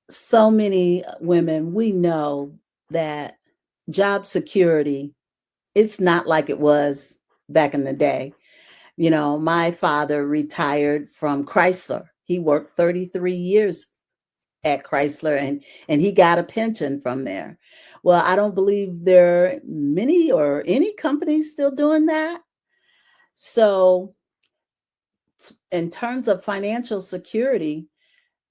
so many women, we know that job security, it's not like it was back in the day. You know, my father retired from Chrysler. He worked 33 years at Chrysler, and he got a pension from there. Well, I don't believe there are many or any companies still doing that. So, in terms of financial security,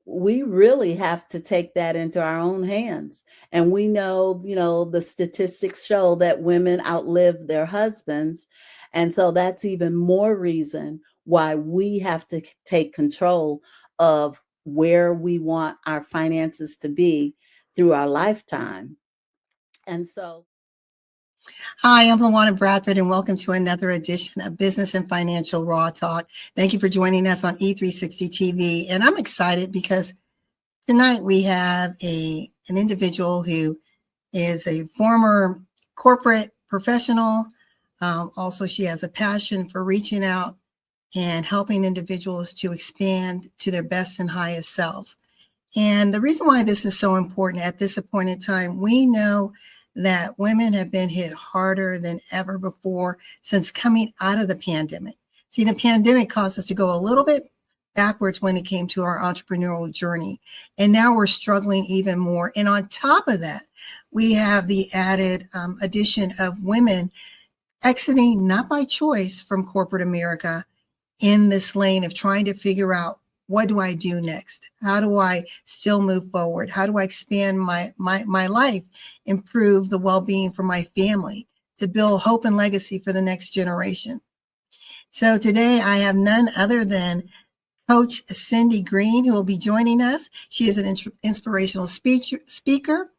we really have to take that into our own hands. And we know, the statistics show that women outlive their husbands. And so that's even more reason why we have to take control of where we want our finances to be through our lifetime. And so, Hi, I'm Luana Bradford, and welcome to another edition of Business and Financial Raw Talk. Thank you for joining us on E360 TV. And I'm excited because tonight we have an individual who is a former corporate professional. Also, she has a passion for reaching out and helping individuals to expand to their best and highest selves. And the reason why this is so important at this appointed time, we know that women have been hit harder than ever before since coming out of the pandemic. See, the pandemic caused us to go a little bit backwards when it came to our entrepreneurial journey. And now we're struggling even more. And on top of that, we have the added addition of women exiting, not by choice, from corporate America in this lane of trying to figure out, what do I do next? How do I still move forward? How do I expand my life, improve the well-being for my family, to build hope and legacy for the next generation? So today I have none other than Coach Cyndi Greene, who will be joining us. She is an inspirational speaker,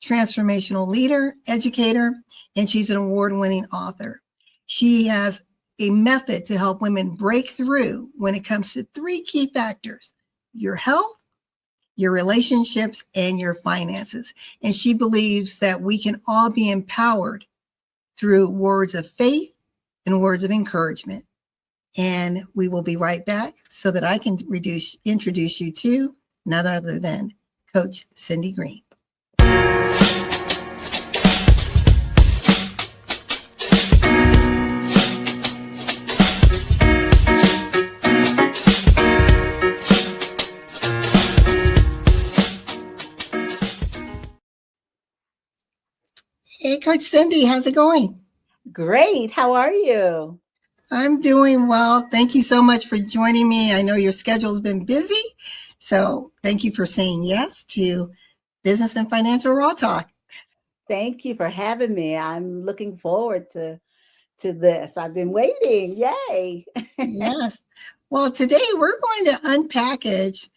transformational leader, educator, and she's an award-winning author. She has a method to help women break through when it comes to three key factors: your health, your relationships, and your finances. And she believes that we can all be empowered through words of faith and words of encouragement. And we will be right back so that I can introduce you to none other than Coach Cyndi Greene. Hey, Coach Cyndi, how's it going? great. How are you? I'm doing well. Thank you so much for joining me. I know your schedule's been busy, so thank you for saying yes to Business and Financial Raw Talk. Thank you for having me. I'm looking forward to this. I've been waiting. Yay. Yes. Well, today we're going to unpackage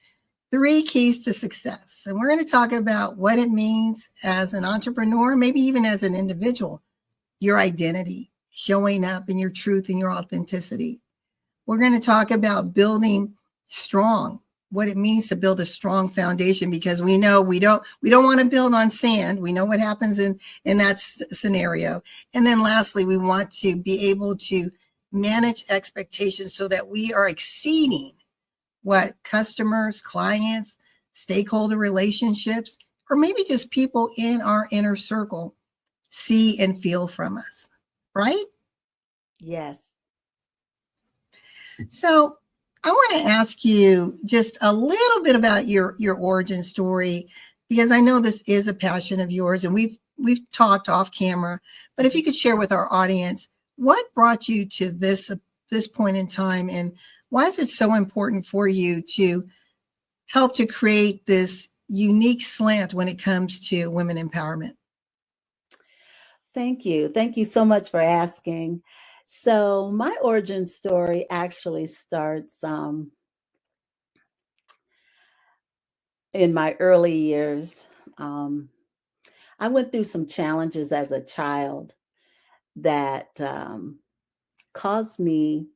three keys to success. And we're going to talk about what it means as an entrepreneur, maybe even as an individual, your identity, showing up in your truth and your authenticity. We're going to talk about building strong, what it means to build a strong foundation, because we know we don't want to build on sand. We know what happens in that scenario. And then lastly, we want to be able to manage expectations so that we are exceeding what customers, clients, stakeholder relationships, or maybe just people in our inner circle see and feel from us, right? Yes. So I want to ask you just a little bit about your origin story, because I know this is a passion of yours, and we've talked off camera. But if you could share with our audience, what brought you to this point in time, and why is it so important for you to help to create this unique slant when it comes to women empowerment? Thank you. Thank you so much for asking. So, my origin story actually starts in my early years. Um, I went through some challenges as a child that caused me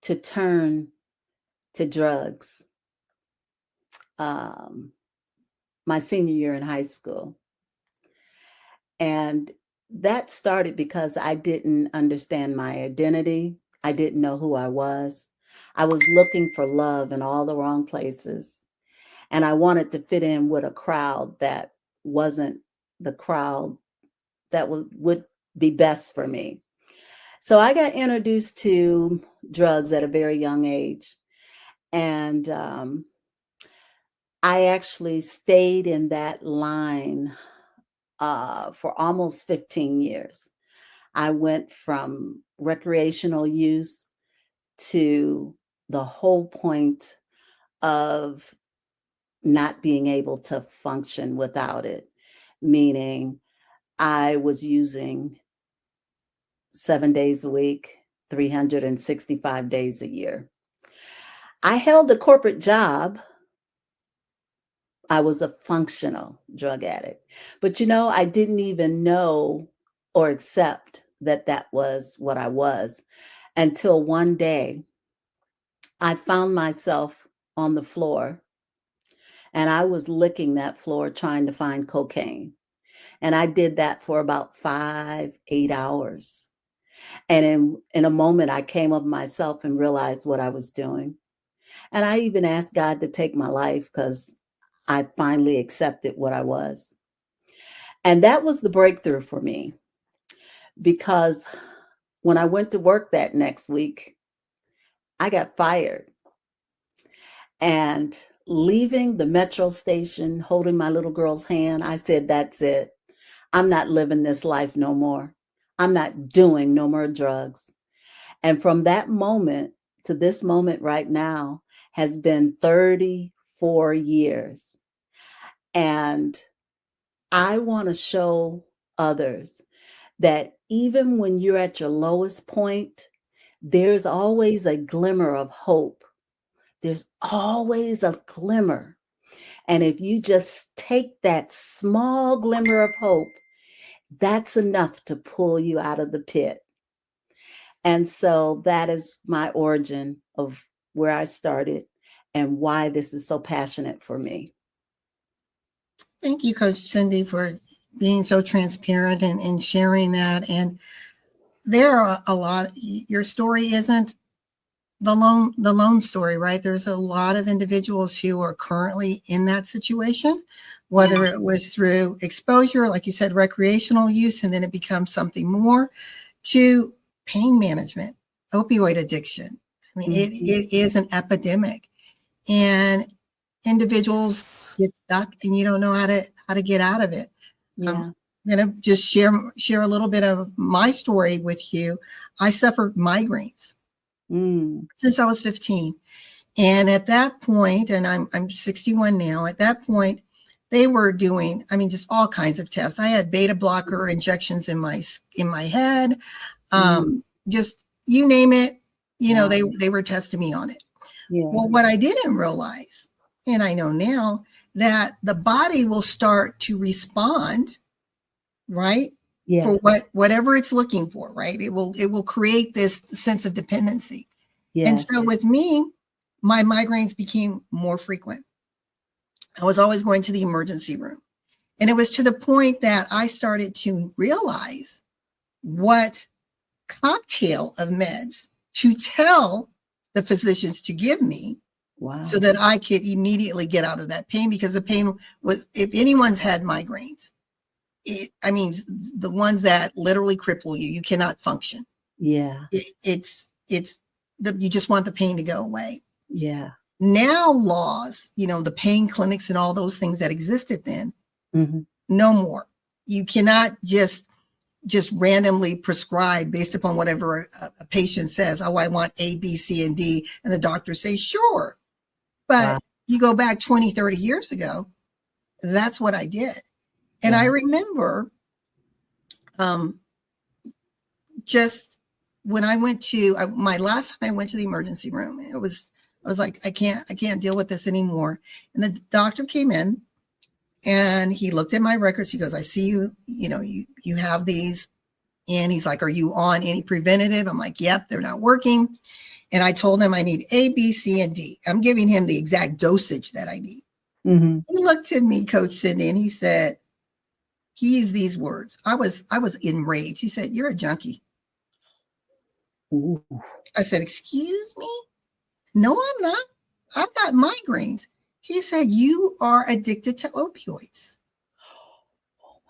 to turn to drugs um, my senior year in high school. And that started because I didn't understand my identity. I didn't know who I was. I was looking for love in all the wrong places. And I wanted to fit in with a crowd that wasn't the crowd that would be best for me. So I got introduced to drugs at a very young age. And I actually stayed in that line for almost 15 years. I went from recreational use to the whole point of not being able to function without it, meaning I was using 7 days a week, 365 days a year. I held a corporate job. I was a functional drug addict. But I didn't even know or accept that that was what I was until one day I found myself on the floor and I was licking that floor trying to find cocaine. And I did that for about 5, 8 hours. And in a moment, I came up myself and realized what I was doing. And I even asked God to take my life because I finally accepted what I was. And that was the breakthrough for me because when I went to work that next week, I got fired. And leaving the metro station, holding my little girl's hand, I said, that's it. I'm not living this life no more. I'm not doing no more drugs. And from that moment to this moment right now has been 34 years. And I want to show others that even when you're at your lowest point, there's always a glimmer of hope. There's always a glimmer. And if you just take that small glimmer of hope, that's enough to pull you out of the pit. And so that is my origin of where I started and why this is so passionate for me. Thank you, Coach Cyndi, for being so transparent and sharing that. And there are a lot. Your story isn't the lone story, right? There's a lot of individuals who are currently in that situation, whether it was through exposure, like you said, recreational use, and then it becomes something more, to pain management, opioid addiction. I mean, Mhm. it is an epidemic, and individuals get stuck, and you don't know how to get out of it. Yeah. I'm going to just share a little bit of my story with you. I suffered migraines Mm. since I was 15. And at that point, and I'm 61 now, at that point, they were doing, I mean, just all kinds of tests. I had beta blocker injections in my head. Mm. Just you name it, Wow. they were testing me on it. Yeah. Well, what I didn't realize, and I know now, that the body will start to respond, right? For Yeah. whatever it's looking for, right? It will create this sense of dependency. And Yes. so with me, my migraines became more frequent. I was always going to the emergency room. And it was to the point that I started to realize what cocktail of meds to tell the physicians to give me so Wow. that I could immediately get out of that pain, because the pain was, if anyone's had migraines, I mean, the ones that literally cripple you, you cannot function. Yeah. It's you just want the pain to go away. Yeah. Now laws, the pain clinics and all those things that existed then, Hmm. no more. You cannot just randomly prescribe based upon whatever a patient says. Oh, I want A, B, C, and D. And the doctor says, sure. Wow. But you go back 20, 30 years ago, that's what I did. And I Wow. remember um, just when I went to my last time I went to the emergency room, I was like, I can't deal with this anymore. And the doctor came in and he looked at my records. He goes, I see you have these. And he's like, are you on any preventative? I'm like, yep, they're not working. And I told him I need A, B, C, and D. I'm giving him the exact dosage that I need. Hmm. He looked at me, Coach Cyndi, and he said, he used these words. I was enraged. He said, you're a junkie. Ooh. I said, excuse me? No, I'm not. I've got migraines. He said, you are addicted to opioids.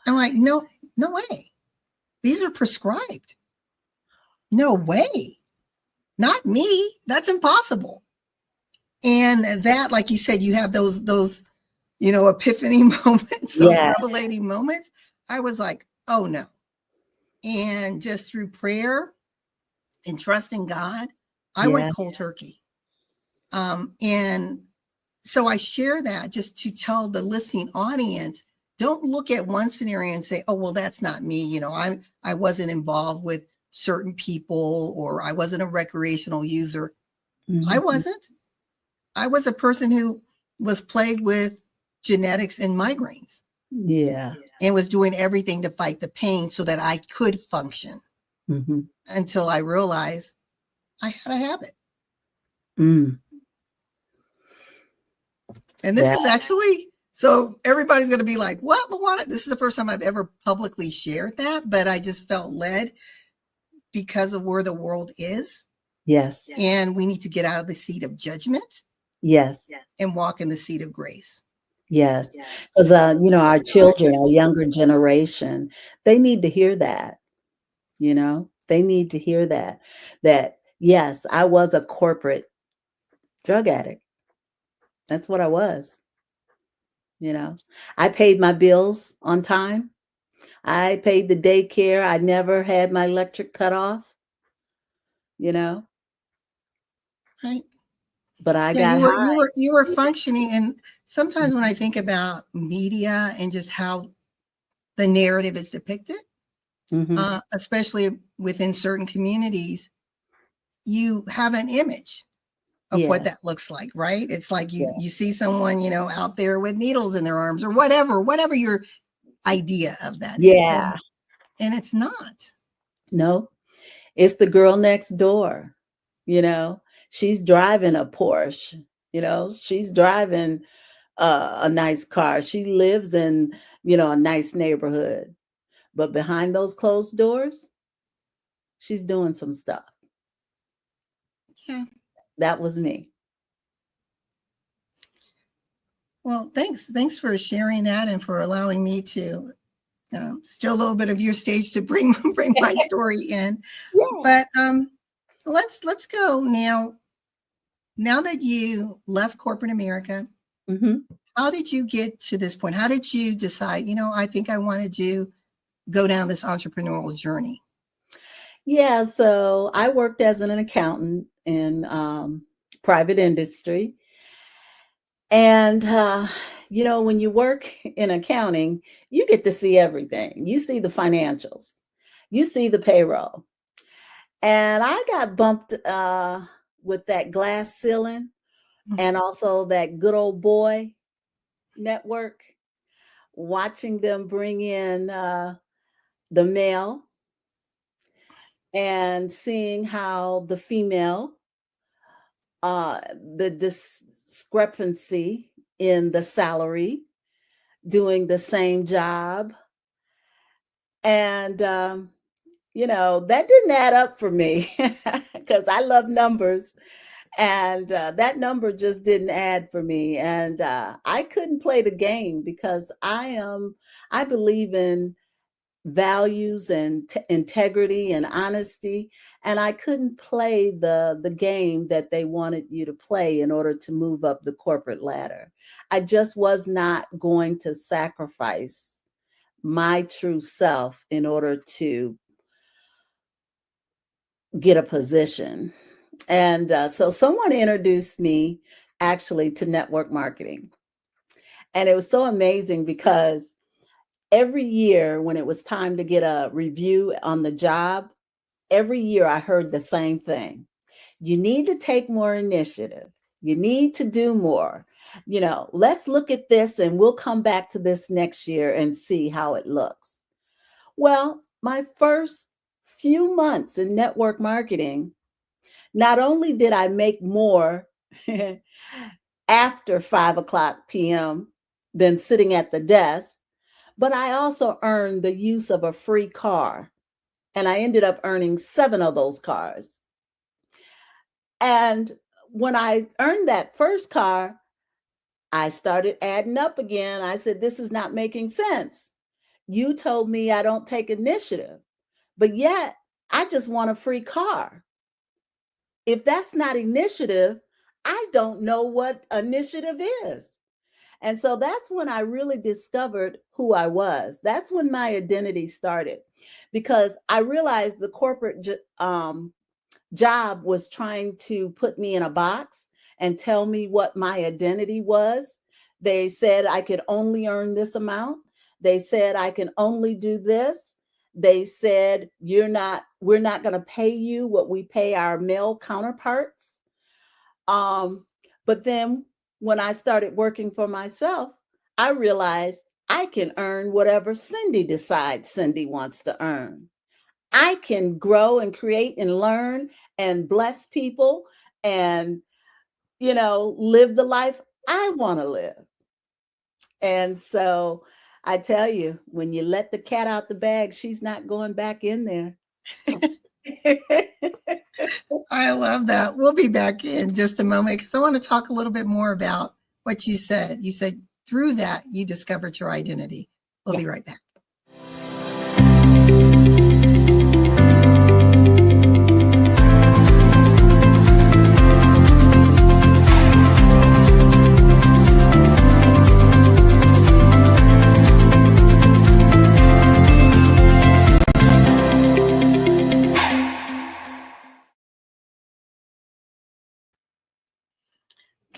I'm like, no, no way. These are prescribed. No way. Not me. That's impossible. And that, like you said, you have those, epiphany moments, those Yeah. revelating moments. I was like, oh no. And just through prayer and trusting God, I Yeah. went cold turkey. And so I share that just to tell the listening audience, don't look at one scenario and say, oh, well, that's not me. I wasn't involved with certain people, or I wasn't a recreational user. I Mhm. wasn't. I was a person who was plagued with genetics and migraines Yeah. and was doing everything to fight the pain so that I could function, Mhm. until I realized I had a habit. Mm. And this That is actually, so everybody's going to be like, what, Luana? This is the first time I've ever publicly shared that, but I just felt led because of where the world is. yes. And we need to get out of the seat of judgment Yes. and walk in the seat of grace. Yes. Because our children, our younger generation, they need to hear that, They need to hear that yes, I was a corporate drug addict. That's what I was, you know. I paid my bills on time. I paid the daycare. I never had my electric cut off, you know, Right. but I Yeah, got you were high. you were you were functioning. And sometimes when I think about media and just how the narrative is depicted, Mhm. especially within certain communities, you have an image of what Yes. that looks like, right? It's like you Yeah. you see someone, out there with needles in their arms, or whatever your idea of that is. Yeah. And it's not. No, it's the girl next door, you know. She's driving a Porsche, She's driving a nice car. She lives in, a nice neighborhood. But behind those closed doors, she's doing some stuff. Yeah. That was me. Well, thanks for sharing that and for allowing me to steal a little bit of your stage to bring bring my story in. Yeah. But let's go now. Now that you left corporate America, Mhm. how did you get to this point? How did you decide, I think I want to go down this entrepreneurial journey? Yeah, so I worked as an accountant in private industry. And, when you work in accounting, you get to see everything. You see the financials, you see the payroll. And I got bumped with that glass ceiling and also that good old boy network, watching them bring in the male and seeing how the female, the discrepancy in the salary, doing the same job. And, that didn't add up for me because I love numbers. And that number just didn't add for me. And I couldn't play the game because I believe in values and integrity and honesty. And I couldn't play the game that they wanted you to play in order to move up the corporate ladder. I just was not going to sacrifice my true self in order to get a position. And so someone introduced me actually to network marketing. And it was so amazing because every year when it was time to get a review on the job, every year I heard the same thing. You need to take more initiative. You need to do more. Let's look at this and we'll come back to this next year and see how it looks. Well, my first few months in network marketing, not only did I make more after 5 o'clock p.m. than sitting at the desk, but I also earned the use of a free car. And I ended up earning 7 of those cars. And when I earned that first car, I started adding up again. I said, this is not making sense. You told me I don't take initiative, but yet I just want a free car. If that's not initiative, I don't know what initiative is. And so that's when I really discovered who I was. That's when my identity started, because I realized the corporate job was trying to put me in a box and tell me what my identity was. They said I could only earn this amount. They said I can only do this. They said we're not going to pay you what we pay our male counterparts. Um, but then when I started working for myself, I realized I can earn whatever Cyndi decides Cyndi wants to earn. I can grow and create and learn and bless people and, live the life I want to live. And so I tell you, when you let the cat out the bag, she's not going back in there. I love that. We'll be back in just a moment because I want to talk a little bit more about what you said. You said through that, you discovered your identity. We'll Yeah. be right back.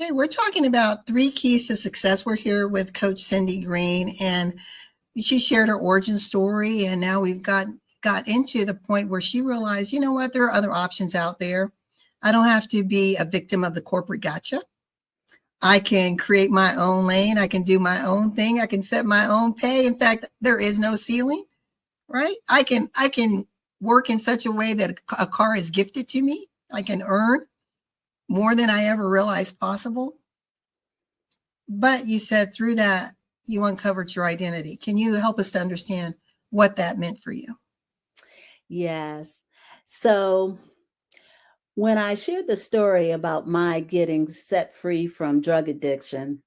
Okay, we're talking about 3 keys to success. We're here with Coach Cyndi Greene, and she shared her origin story, and now we've got into the point where she realized, you know what, there are other options out there. I don't have to be a victim of the corporate gotcha. I can create my own lane. I can do my own thing. I can set my own pay. In fact, there is no ceiling, right? I can work in such a way that a car is gifted to me. I can earn more than I ever realized possible. But you said through that, you uncovered your identity. Can you help us to understand what that meant for you? Yes. So when I shared the story about my getting set free from drug addiction,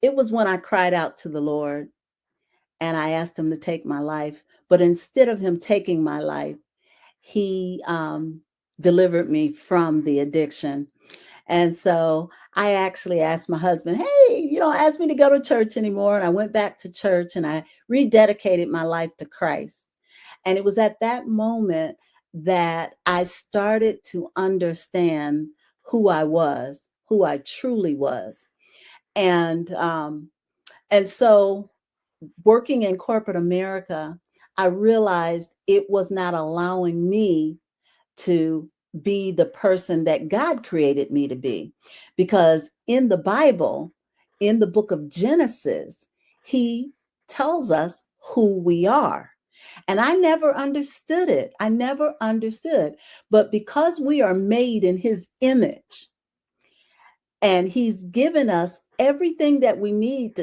it was when I cried out to the Lord and I asked him to take my life. But instead of him taking my life, he delivered me from the addiction. And so I actually asked my husband, hey, ask me to go to church anymore. And I went back to church and I rededicated my life to Christ. And it was at that moment that I started to understand who I was, who I truly was. And so working in corporate America, I realized it was not allowing me to be the person that God created me to be. Because in the Bible, in the book of Genesis, he tells us who we are. And I never understood it. I never understood. But because we are made in his image and he's given us everything that we need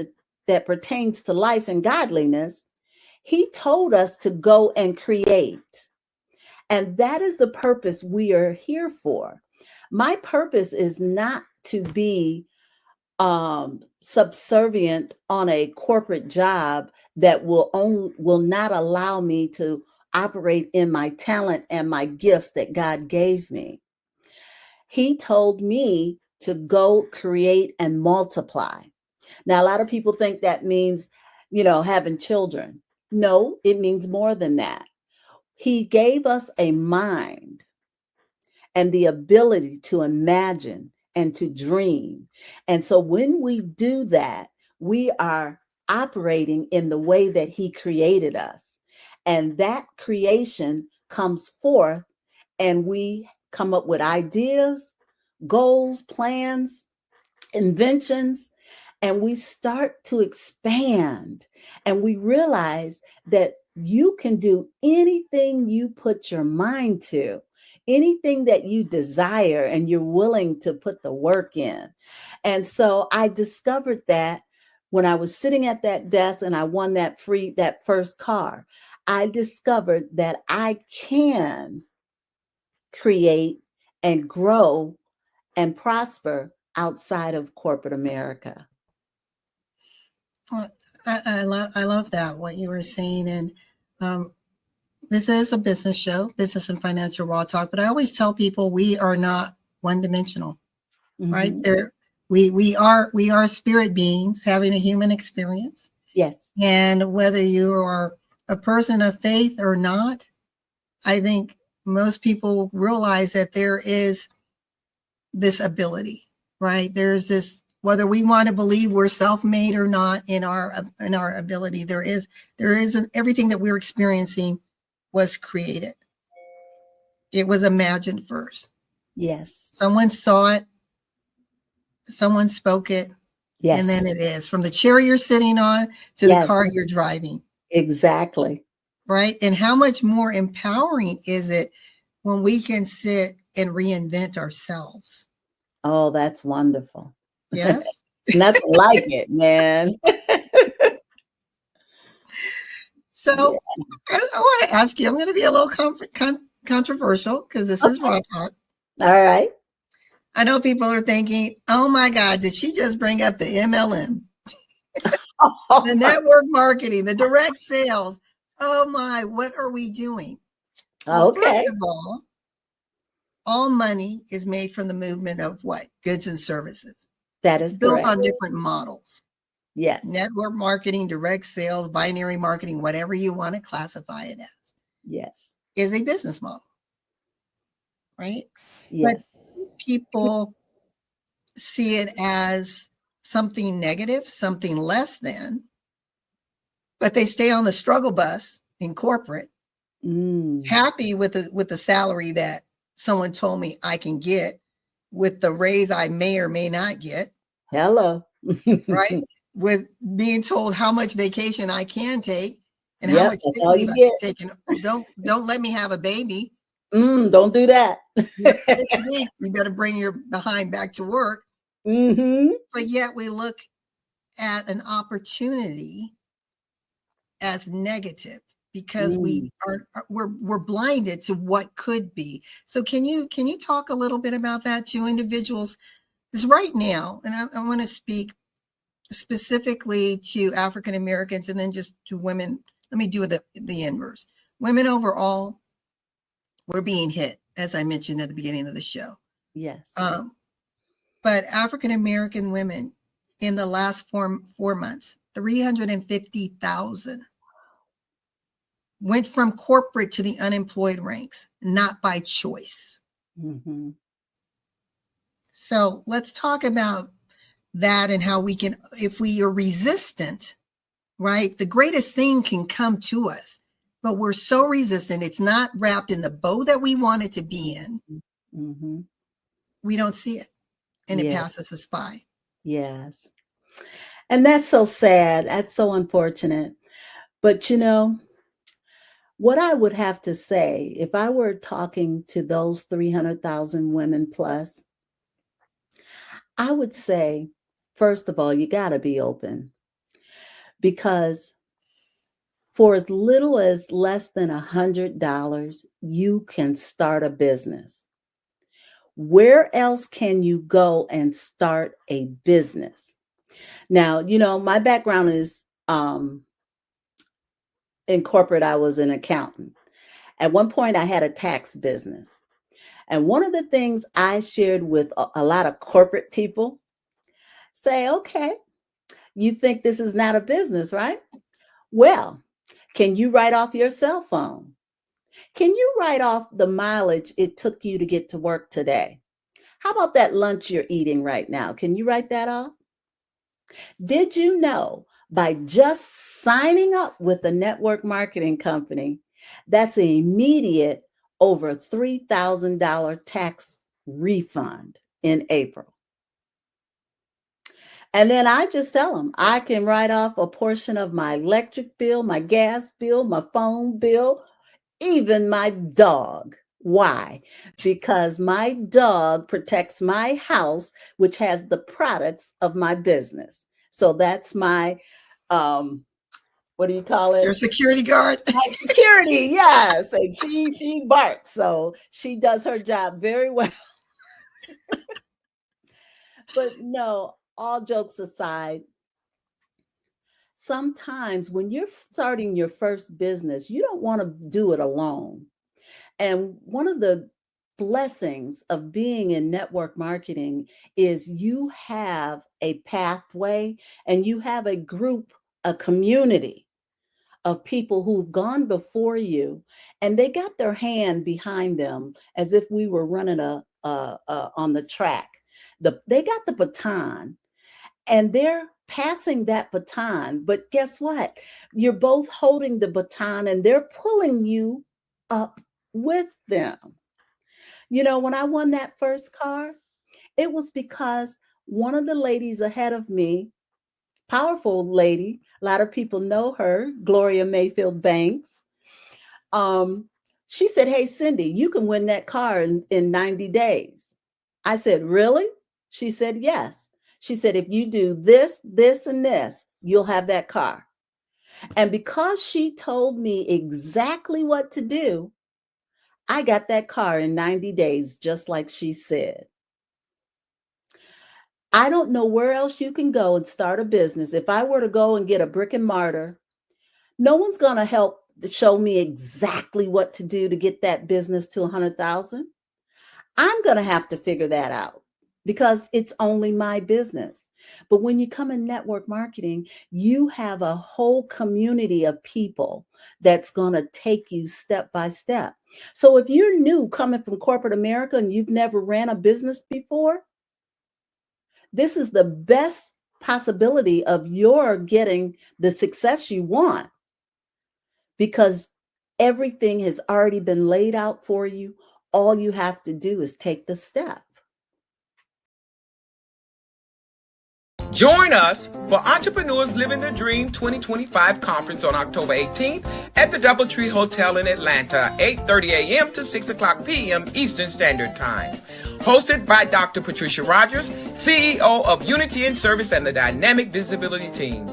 that pertains to life and godliness, he told us to go and create. And that is the purpose we are here for. My purpose is not to be subservient on a corporate job that will not allow me to operate in my talent and my gifts that God gave me. He told me to go create and multiply. Now, a lot of people think that means, having children. No, it means more than that. He gave us a mind and the ability to imagine and to dream. And so when we do that, we are operating in the way that he created us. And that creation comes forth and we come up with ideas, goals, plans, inventions, and we start to expand and we realize that you can do anything you put your mind to, anything that you desire and you're willing to put the work in. And so I discovered that when I was sitting at that desk and I won that first car, I discovered that I can create and grow and prosper outside of corporate America. Well, I love that, what you were saying. And um, this is a business show, business and financial raw talk. But I always tell people we are not one dimensional, right? Mm-hmm. We are spirit beings having a human experience. Yes. And whether you are a person of faith or not, I think most people realize that there is this ability, right? There's this, whether we want to believe we're self-made or not, in our ability, everything that we're experiencing was created. It was imagined first. Yes. Someone saw it, someone spoke it, and then Yes. it is. From the chair you're sitting on to the Yes. car you're driving, Exactly. right? And how much more empowering is it when we can sit and reinvent ourselves? Oh, that's wonderful. Yes. Nothing like it, man. So Yeah. I want to ask you, I'm going to be a little controversial because this is raw talk. All right. I know people are thinking, oh my God, did she just bring up the MLM, the network marketing, the direct sales? Oh my, what are we doing? Well, first Okay. of all money is made from the movement of what? Goods and services. That It's is built correct. on different models. Yes. Network marketing, direct sales, binary marketing, whatever you want to classify it as, Yes. is a business model, right? But Yes. people see it as something negative, something less than, but they stay on the struggle bus in corporate, happy with the salary that someone told me I can get, with the raise I may or may not get, Hello. right? With being told how much vacation I can take and how Yep. much That's sick all leave you I get. can take. And don't let me have a baby. Don't do that. You got 6 weeks. You better bring your behind back to work. Mm-hmm. But yet we look at an opportunity as negative because we're blinded to what could be. So can you talk a little bit about that to individuals? Because right now, and I want to speak specifically to African Americans and then just to women. Let me do the inverse. Women overall, we're being hit, as I mentioned at the beginning of the show. Yes. But African American women in the last 4 months, 350,000 went from corporate to the unemployed ranks, not by choice. Mm-hmm. So let's talk about that and how we can, if we are resistant, right? The greatest thing can come to us, but we're so resistant. It's not wrapped in the bow that we want it to be in. Mm-hmm. We don't see it, and it Yeah. passes us by. Yes. And that's so sad. That's so unfortunate. But what I would have to say, if I were talking to those 300,000 women plus, I would say, first of all, you got to be open, because for as little as less than $100, you can start a business. Where else can you go and start a business? Now, my background is in corporate. I was an accountant. At one point, I had a tax business. And one of the things I shared with a lot of corporate people, say, okay, you think this is not a business, right? Well, can you write off your cell phone? Can you write off the mileage it took you to get to work today? How about that lunch you're eating right now? Can you write that off? Did you know, by just signing up with a network marketing company, that's an immediate over $3,000 tax refund in April? And then I just tell them I can write off a portion of my electric bill, my gas bill, my phone bill, even my dog. Why? Because my dog protects my house, which has the products of my business. So that's my, what do you call Your it? security guard. My security, yes. And she barks, so she does her job very well. But no, all jokes aside, sometimes when you're starting your first business, you don't want to do it alone. And one of the blessings of being in network marketing is you have a pathway and you have a group, a community of people who've gone before you, and they got their hand behind them as if we were running on the track. They got the baton and they're passing that baton. But guess what? You're both holding the baton and they're pulling you up with them. When I won that first car, it was because one of the ladies ahead of me, powerful lady, a lot of people know her, Gloria Mayfield Banks. Um, she said, "Hey, Cyndi, you can win that car in 90 days." I said, "Really?" She said, "Yes." She said, "If you do this, this, and this, you'll have that car." And because she told me exactly what to do, I got that car in 90 days, just like she said. I don't know where else you can go and start a business. If I were to go and get a brick and mortar, no one's going to help show me exactly what to do to get that business to 100,000. I'm going to have to figure that out because it's only my business. But when you come in network marketing, you have a whole community of people that's going to take you step by step. So if you're new coming from corporate America and you've never ran a business before, this is the best possibility of your getting the success you want because everything has already been laid out for you. All you have to do is take the step. Join us for Entrepreneurs Living the Dream 2025 conference on October 18th at the DoubleTree Hotel in Atlanta, 8:30 a.m. to 6 o'clock p.m. Eastern Standard Time. Hosted by Dr. Patricia Rogers, CEO of Unity in Service and the Dynamic Visibility Team.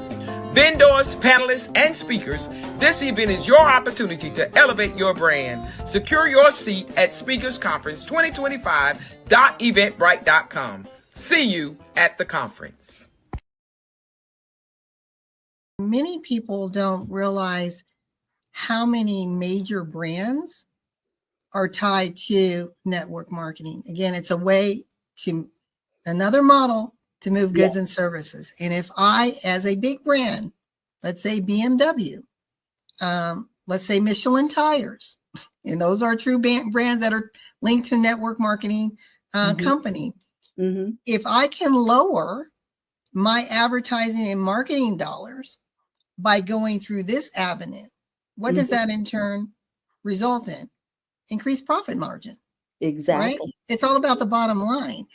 Vendors, panelists, and speakers, this event is your opportunity to elevate your brand. Secure your seat at speakersconference2025.eventbrite.com. See you at the conference. Many people don't realize how many major brands are tied to network marketing. Again, it's a way to another model to move goods and services. And if I, as a big brand, let's say BMW, let's say Michelin tires, and those are true brands that are linked to network marketing company. Mm-hmm. If I can lower my advertising and marketing dollars by going through this avenue, what does that in turn result in? Increased profit margin. Exactly. Right? It's all about the bottom line.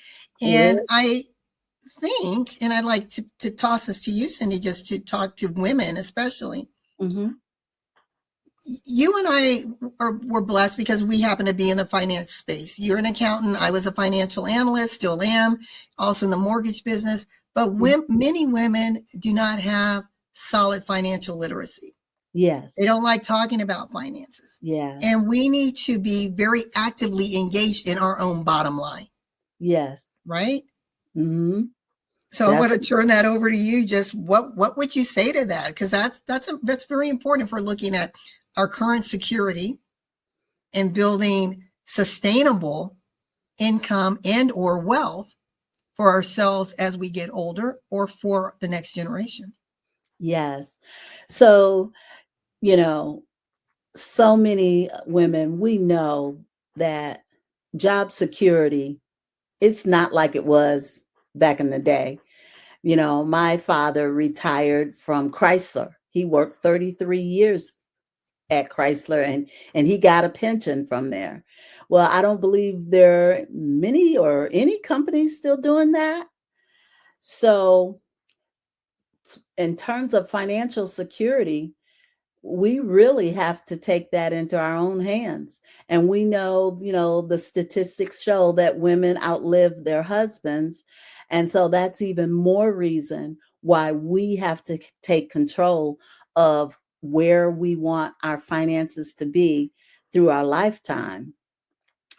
And I think, and I'd like to toss this to you, Cyndi, just to talk to women especially. Mm-hmm. You and I were blessed because we happen to be in the finance space. You're an accountant. I was a financial analyst, still am, also in the mortgage business. But many women do not have solid financial literacy. Yes. They don't like talking about finances. Yes. And we need to be very actively engaged in our own bottom line. Yes. Right? Mm-hmm. So definitely. I want to turn that over to you. Just what would you say to that? Because that's very important if we're looking at our current security and building sustainable income and or wealth for ourselves as we get older or for the next generation. Yes. So, so many women, we know that job security, it's not like it was back in the day. My father retired from Chrysler. He worked 33 years at Chrysler and he got a pension from there. Well, I don't believe there are many or any companies still doing that. So in terms of financial security, we really have to take that into our own hands. And we know, the statistics show that women outlive their husbands. And so that's even more reason why we have to take control of where we want our finances to be through our lifetime.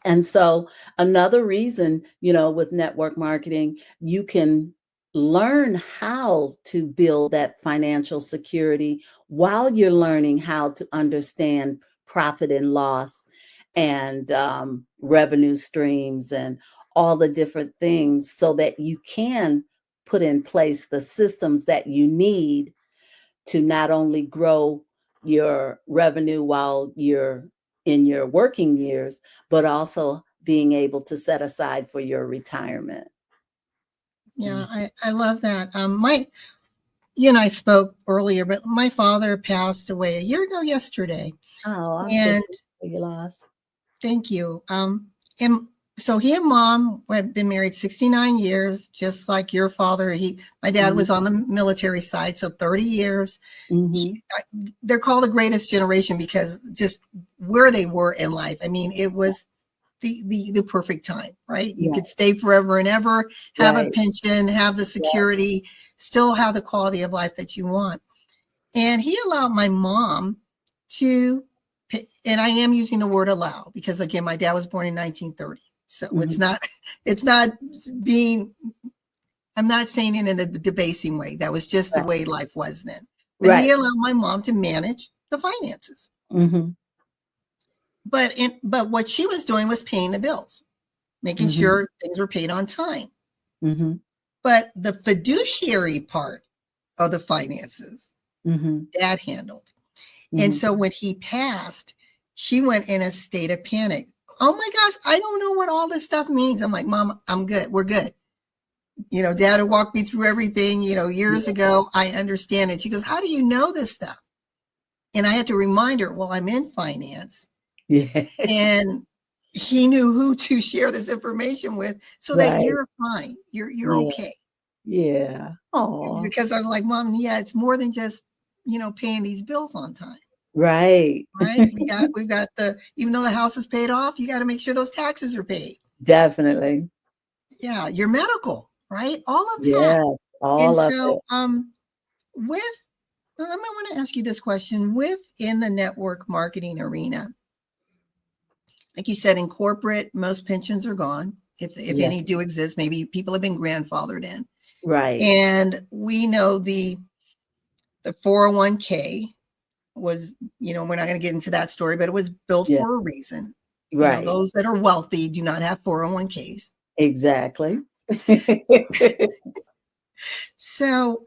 And so another reason, with network marketing, you can learn how to build that financial security while you're learning how to understand profit and loss and revenue streams and all the different things so that you can put in place the systems that you need to not only grow your revenue while you're in your working years, but also being able to set aside for your retirement. Yeah, Mm. I love that. You and I spoke earlier, but my father passed away a year ago yesterday. Oh, I'm so And sorry for your loss. thank you. And so he and mom had been married 69 years, just like your father. My dad Mhm. was on the military side, so 30 years. Mhm. They're called the greatest generation because just where they were in life. I mean, it was the perfect time, right? You Yeah, could stay forever and ever, have a right. pension, have the Yeah. security, still have the quality of life that you want. And he allowed my mom to, and I am using the word allow because again, my dad was born in 1930. So Mhm. it's not being, I'm not saying it in a debasing way. That was just the Right. way life was then. But he Right. allowed my mom to manage the finances. Mhm. But what she was doing was paying the bills, making Mhm. sure things were paid on time. Mhm. But the fiduciary part of the finances, Mhm. dad handled. And Mhm. so when he passed, she went in a state of panic. Oh my gosh, I don't know what all this stuff means. I'm like, Mom, I'm good. We're good. Dad had walked me through everything, years Yeah. ago. I understand it. She goes, how do you know this stuff? And I had to remind her, well, I'm in finance. Yeah. And he knew who to share this information with so that Right. you're fine. You're Yeah. okay. Yeah. Oh. Because I'm like, Mom, yeah, it's more than just, paying these bills on time. Right. Right? We've got even though the house is paid off, you got to make sure those taxes are paid. Definitely. Yeah, your medical, right? All of that. Yes, And all of it. so with I might want to ask you this question. Within the network marketing arena, like you said, in corporate, most pensions are gone. If any Yes. do exist, maybe people have been grandfathered in. Right. And we know the 401k was, we're not going to get into that story, but it was built Yeah. for a reason. Right. Those that are wealthy do not have 401ks. Exactly. So,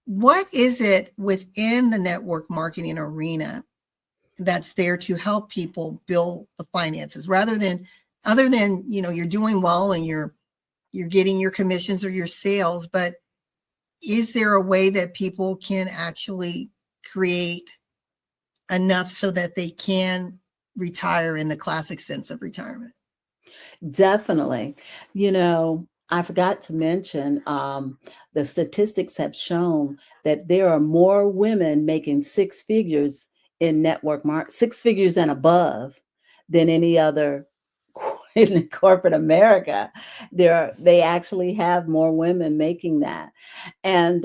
what is it within the network marketing arena that's there to help people build the finances rather than other than, you're doing well and you're getting your commissions or your sales, but is there a way that people can actually create enough so that they can retire in the classic sense of retirement? Definitely. I forgot to mention, the statistics have shown that there are more women making six figures in six figures and above than any other in corporate America. They actually have more women making that. And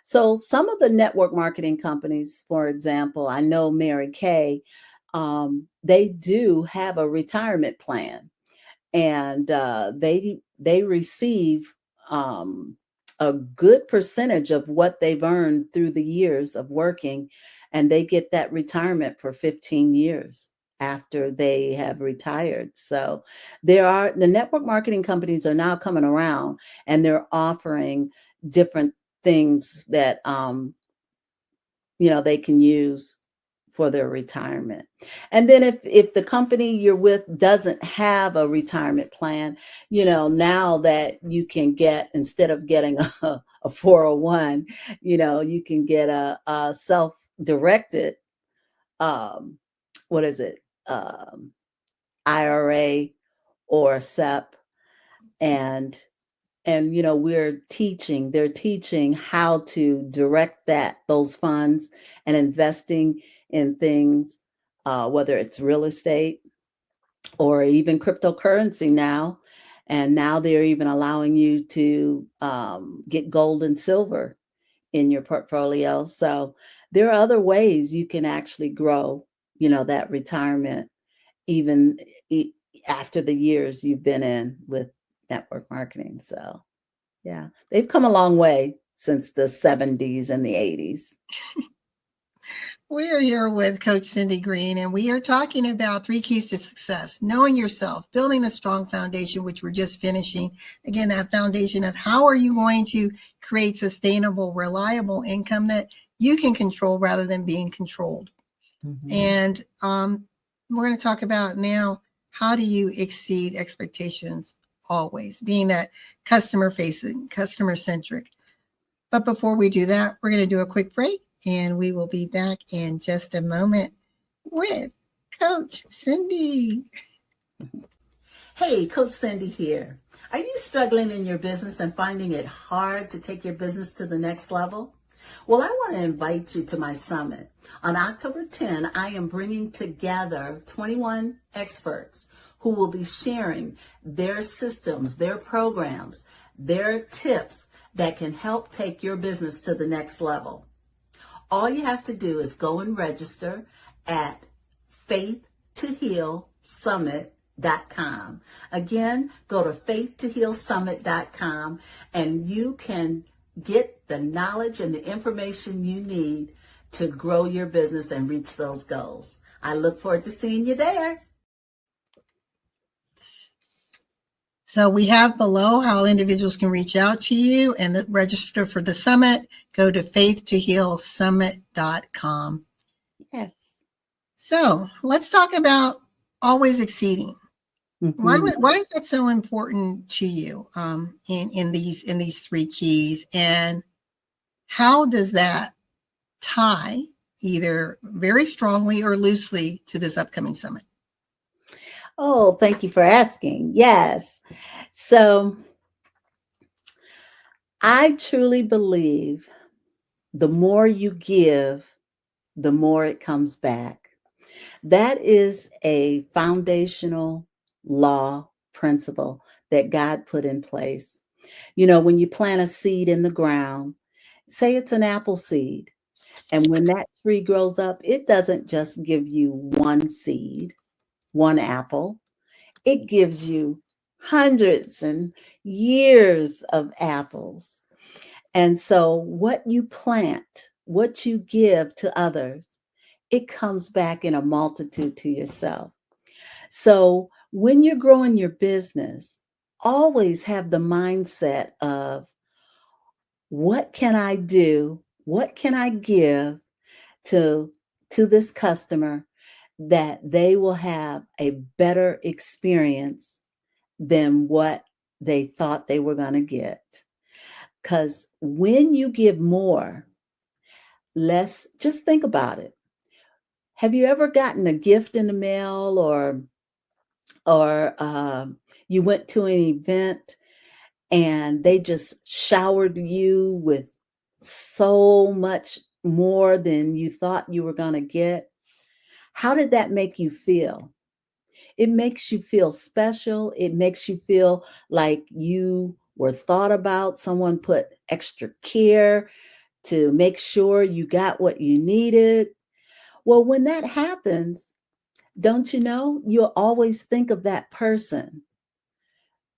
so some of the network marketing companies, for example, I know Mary Kay, they do have a retirement plan, and they receive um, a good percentage of what they've earned through the years of working, and they get that retirement for 15 years after they have retired. So the network marketing companies are now coming around, and they're offering different things that they can use for their retirement. And then if the company you're with doesn't have a retirement plan, now that you can get, instead of getting a 401, you can get a self-directed, um, what is it? IRA or SEP. And they're teaching how to direct those funds and investing in things, whether it's real estate or even cryptocurrency now. And now they're even allowing you to get gold and silver in your portfolio. So there are other ways you can actually grow, that retirement, even after the years you've been in with network marketing. So, yeah, they've come a long way since the 70s and the 80s. We are here with Coach Cyndi Greene, and we are talking about 3 keys to success: knowing yourself, building a strong foundation, which we're just finishing. Again, that foundation of how are you going to create sustainable, reliable income that you can control rather than being controlled. Mm-hmm. And we're going to talk about now, how do you exceed expectations always, being that customer facing, customer centric. But before we do that, we're going to do a quick break, and we will be back in just a moment with Coach Cyndi. Hey, Coach Cyndi here. Are you struggling in your business and finding it hard to take your business to the next level? Well, I want to invite you to my summit. On October 10, I am bringing together 21 experts who will be sharing their systems, their programs, their tips that can help take your business to the next level. All you have to do is go and register at faithtohealsummit.com. Again, go to faithtohealsummit.com and you can get the knowledge and the information you need to grow your business and reach those goals. I look forward to seeing you there. So we have below how individuals can reach out to you and register for the summit. Go to faithtohealsummit.com. Yes. So let's talk about always exceeding. Mm-hmm. Why is that so important to you in these 3 keys, and how does that tie either very strongly or loosely to this upcoming summit? Oh, thank you for asking. Yes. So I truly believe the more you give, the more it comes back. That is a foundational law principle that God put in place. You know, when you plant a seed in the ground, say it's an apple seed, and when that tree grows up, it doesn't just give you one seed, one apple. It gives you hundreds and years of apples. And so what you plant, what you give to others, it comes back in a multitude to yourself. So when you're growing your business, always have the mindset of, what can I do? What can I give to this customer that they will have a better experience than what they thought they were going to get? Because when you give more, less, just think about it. Have you ever gotten a gift in the mail, or you went to an event and they just showered you with so much more than you thought you were going to get? How did that make you feel? It makes you feel special. It makes you feel like you were thought about. Someone put extra care to make sure you got what you needed. Well, when that happens, don't you know, you'll always think of that person.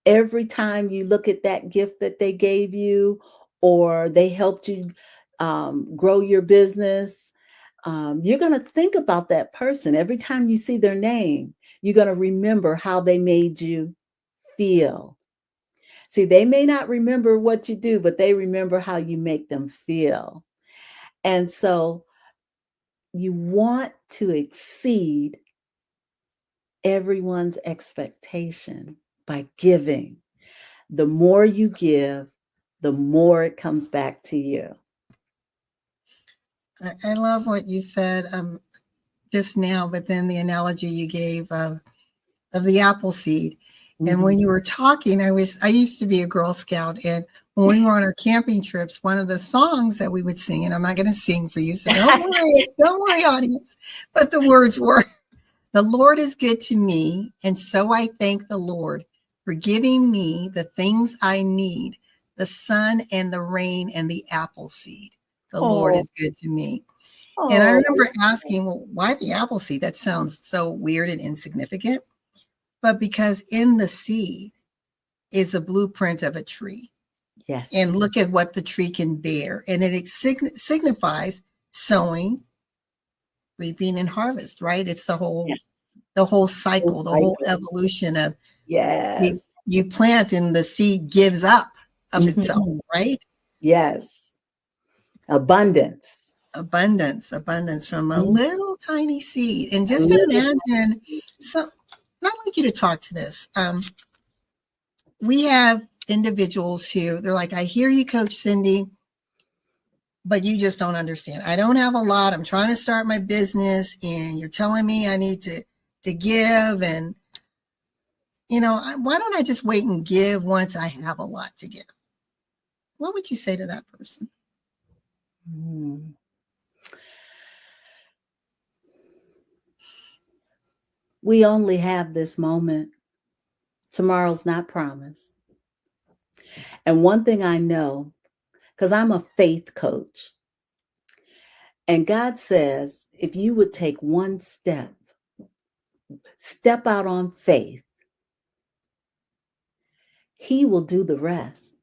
Every time you look at that gift that they gave you, or they helped you grow your business, you're going to think about that person. Every time you see their name, you're going to remember how they made you feel. See, they may not remember what you do, but they remember how you make them feel. And so you want to exceed everyone's expectation by giving. The more you give, the more it comes back to you. I love what you said just now, but then the analogy you gave of the apple seed. Mm-hmm. And when you were talking, I used to be a Girl Scout, and when we were on our camping trips, one of the songs that we would sing, and I'm not going to sing for you, so don't worry, audience, but the words were, "The Lord is good to me, and so I thank the Lord for giving me the things I need, the sun and the rain and the apple seed. The Lord is good to me." And I remember asking, well, why the apple seed? That sounds so weird and insignificant. but because in the seed is a blueprint of a tree. Yes. And look at what the tree can bear. And it signifies sowing, reaping, and harvest, right? It's the whole Yes. cycle, the whole evolution of Yes. you plant and the seed gives up of itself, Mhm. right? Yes. Abundance. Abundance from a Mhm. little tiny seed. And A just little. imagine, so I'd like you to talk to this. We have individuals who they're like, I hear you, Coach Cyndi, but you just don't understand. I don't have a lot. I'm trying to start my business, and you're telling me I need to give. And, why don't I just wait and give once I have a lot to give? What would you say to that person? Mm. We only have this moment. Tomorrow's not promised. And one thing I know, because I'm a faith coach, and God says, if you would take one step out on faith, He will do the rest.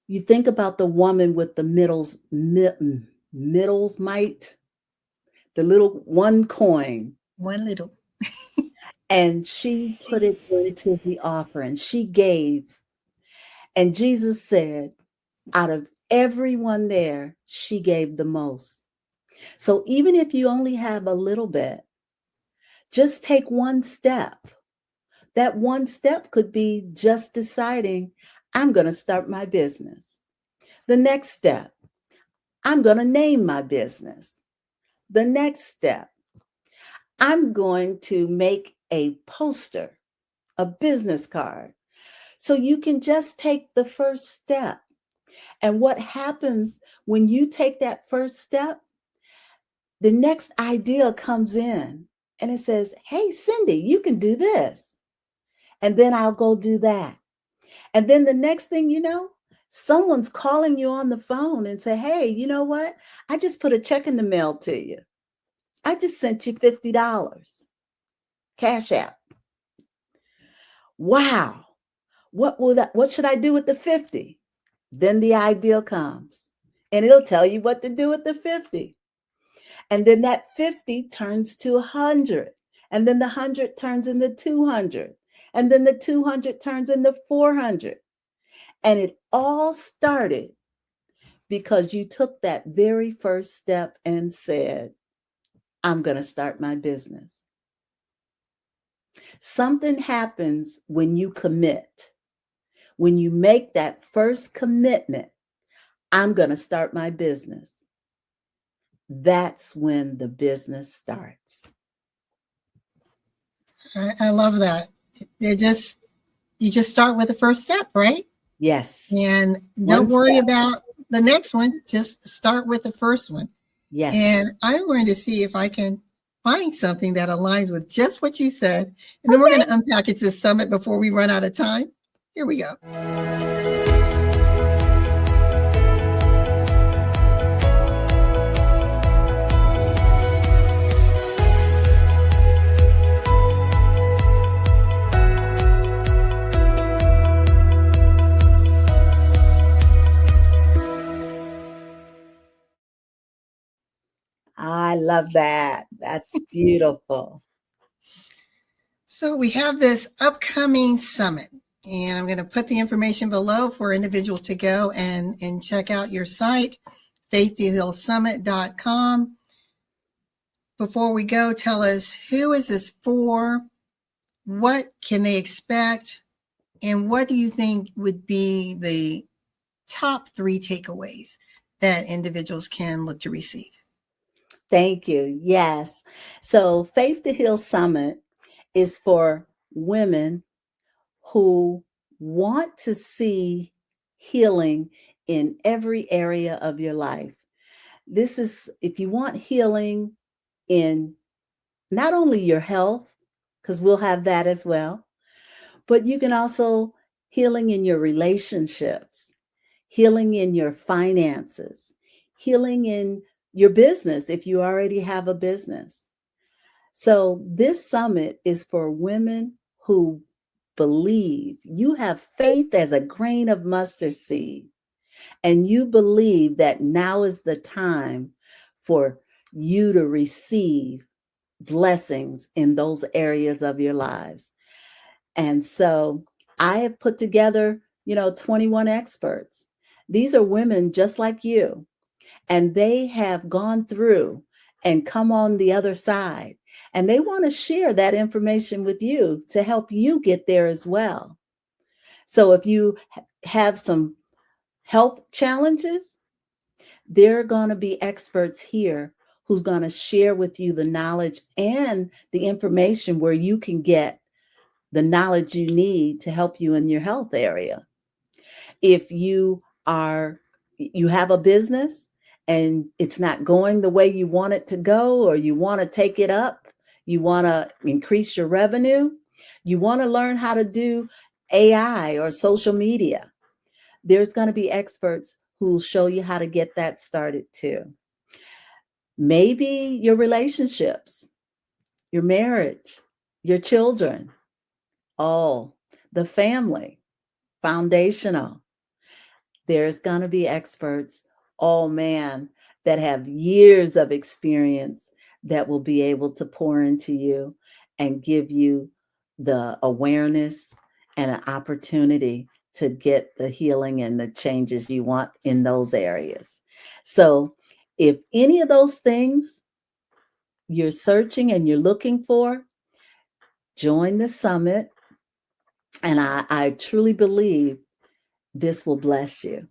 You think about the woman with the middle mite, the little one coin, One little. and she put it into the offering. She gave. And Jesus said, out of everyone there, she gave the most. So even if you only have a little bit, just take one step. That one step could be just deciding, I'm going to start my business. The next step, I'm going to name my business. The next step, I'm going to make a poster, a business card. So you can just take the first step. And what happens when you take that first step, the next idea comes in and it says, hey, Cyndi, you can do this. And then I'll go do that. And then the next thing you know, someone's calling you on the phone and say, hey, you know what? I just put a check in the mail to you. I just sent you $50. Cash App. Wow. What should I do with the 50? Then the idea comes and it'll tell you what to do with the 50. And then that 50 turns to 100. And then the 100 turns into 200. And then the 200 turns into 400. And it all started because you took that very first step and said, I'm going to start my business. Something happens when you commit. When you make that first commitment, I'm going to start my business. That's when the business starts. I love that. You just start with the first step, right? Yes. And don't worry about the next one. Just start with the first one. Yes. And I'm going to see if I can find something that aligns with just what you said. And then we're going to unpackage this summit before we run out of time. Here we go. I love that. That's beautiful. So we have this upcoming summit, and I'm going to put the information below for individuals to go and check out your site, faithtohealsummit.com. Before we go, tell us, who is this for? What can they expect? And what do you think would be the top 3 takeaways that individuals can look to receive? Thank you. Yes. So Faith to Heal Summit is for women who want to see healing in every area of your life. This is if you want healing in not only your health, because we'll have that as well, but you can also healing in your relationships, healing in your finances, healing in your business if you already have a business. So this summit is for women who believe, you have faith as a grain of mustard seed, and you believe that now is the time for you to receive blessings in those areas of your lives. And so I have put together, 21 experts. These are women just like you, and they have gone through and come on the other side. And they want to share that information with you to help you get there as well. So if you have some health challenges, there are going to be experts here who's going to share with you the knowledge and the information where you can get the knowledge you need to help you in your health area. If you have a business and it's not going the way you want it to go, or you want to take it up, you want to increase your revenue, you want to learn how to do AI or social media, there's going to be experts who will show you how to get that started too. Maybe your relationships, your marriage, your children, the family, foundational. There's going to be experts, that have years of experience that will be able to pour into you and give you the awareness and an opportunity to get the healing and the changes you want in those areas. So if any of those things you're searching and you're looking for, join the summit. And I truly believe this will bless you.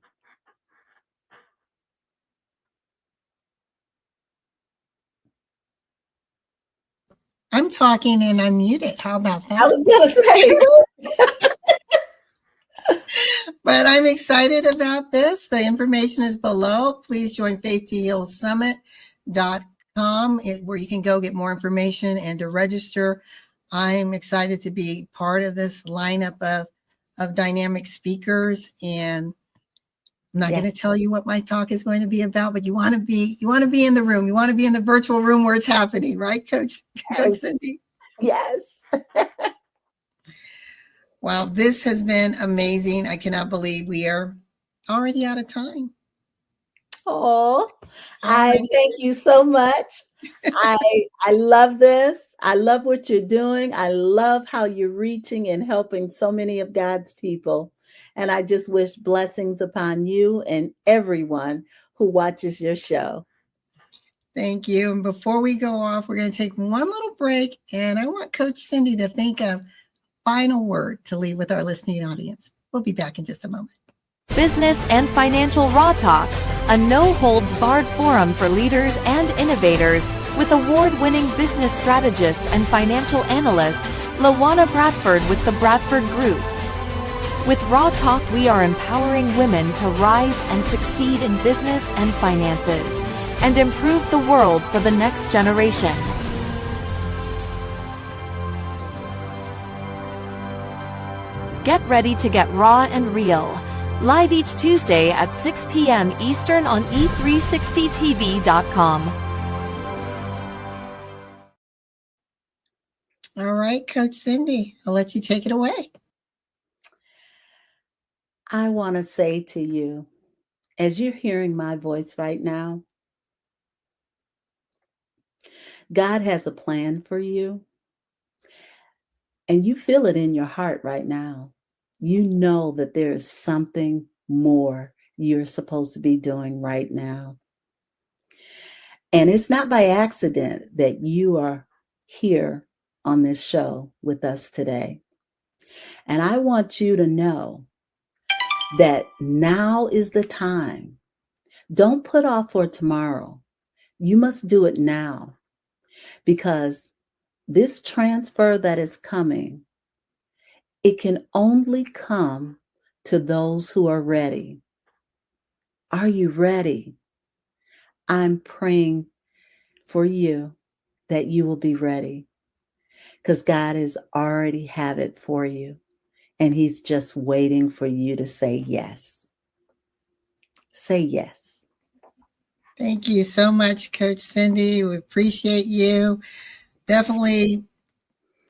I'm talking and I'm muted. How about that? I was going to say. But I'm excited about this. The information is below. Please join faithtohealsummit.com, where you can go get more information and to register. I'm excited to be part of this lineup of dynamic speakers. And I'm not going to tell you what my talk is going to be about, but you want to be in the room. You want to be in the virtual room where it's happening, right, Coach Cyndi? Yes. Wow, this has been amazing. I cannot believe we are already out of time. Oh, I thank you so much. I love this. I love what you're doing. I love how you're reaching and helping so many of God's people. And I just wish blessings upon you and everyone who watches your show. Thank you. And before we go off, we're going to take one little break. And I want Coach Cyndi to think of a final word to leave with our listening audience. We'll be back in just a moment. Business and Financial Raw Talk, a no-holds-barred forum for leaders and innovators with award-winning business strategist and financial analyst, LaWanna Bradford with the Bradford Group. With Raw Talk, we are empowering women to rise and succeed in business and finances and improve the world for the next generation. Get ready to get raw and real. Live each Tuesday at 6 p.m. Eastern on e360tv.com. All right, Coach Cyndi, I'll let you take it away. I want to say to you, as you're hearing my voice right now, God has a plan for you, and you feel it in your heart right now. You know that there is something more you're supposed to be doing right now. And it's not by accident that you are here on this show with us today. And I want you to know that now is the time. Don't put off for tomorrow. You must do it now, because this transfer that is coming, it can only come to those who are ready. Are you ready? I'm praying for you that you will be ready, because God has already have it for you, and He's just waiting for you to say yes. Say yes. Thank you so much, Coach Cyndi. We appreciate you. Definitely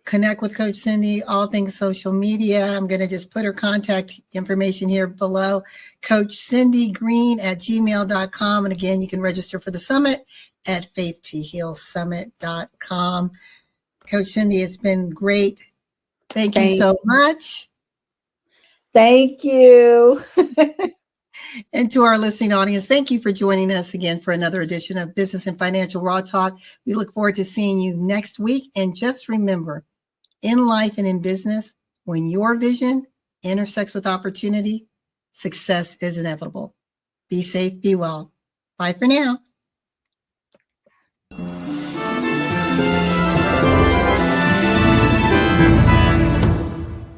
connect with Coach Cyndi, all things social media. I'm going to just put her contact information here below. Coach Cyndi Greene at gmail.com. And again, you can register for the summit at faithtohealsummit.com. Coach Cyndi, it's been great. Thank you so much. Thank you. And to our listening audience, thank you for joining us again for another edition of Business and Financial Raw Talk. We look forward to seeing you next week. And just remember, in life and in business, when your vision intersects with opportunity, success is inevitable. Be safe, be well. Bye for now.